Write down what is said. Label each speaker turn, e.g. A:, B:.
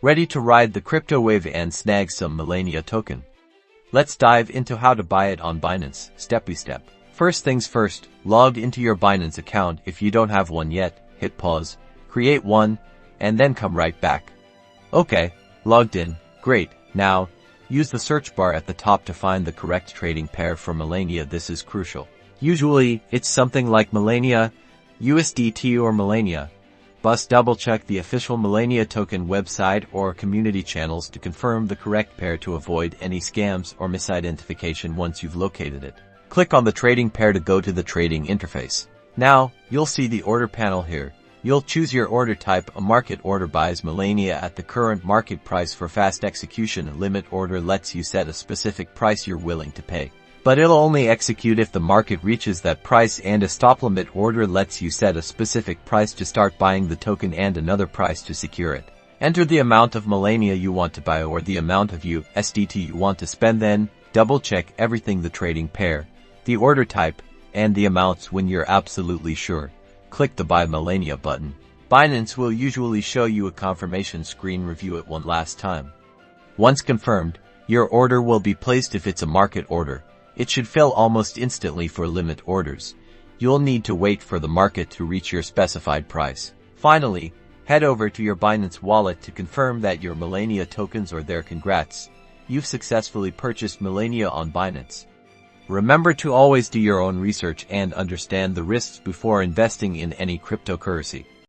A: Ready to ride the crypto wave and snag some Melania token? Let's dive into how to buy it on Binance, step by step. First things first, log into your Binance account. If you don't have one yet, hit pause, create one, and then come right back. Okay, logged in, great. Now, use the search bar at the top to find the correct trading pair for Melania. This is crucial. Usually, it's something like Melania, USDT or Melania. But double-check the official Melania token website or community channels to confirm the correct pair to avoid any scams or misidentification. Once you've located it, click on the trading pair to go to the trading interface. Now, you'll see the order panel here. You'll choose your order type. A market order buys Melania at the current market price for fast execution. A limit order lets you set a specific price you're willing to pay, but it'll only execute if the market reaches that price, and a stop limit order lets you set a specific price to start buying the token and another price to secure it. Enter the amount of Melania you want to buy or the amount of USDT you want to spend, then double-check everything: the trading pair, the order type, and the amounts. When you're absolutely sure, click the Buy Melania button. Binance will usually show you a confirmation screen. Review it one last time. Once confirmed, your order will be placed. If it's a market order, it should fill almost instantly. For limit orders, you'll need to wait for the market to reach your specified price. Finally, head over to your Binance wallet to confirm that your Melania tokens are there. Congrats! You've successfully purchased Melania on Binance. Remember to always do your own research and understand the risks before investing in any cryptocurrency.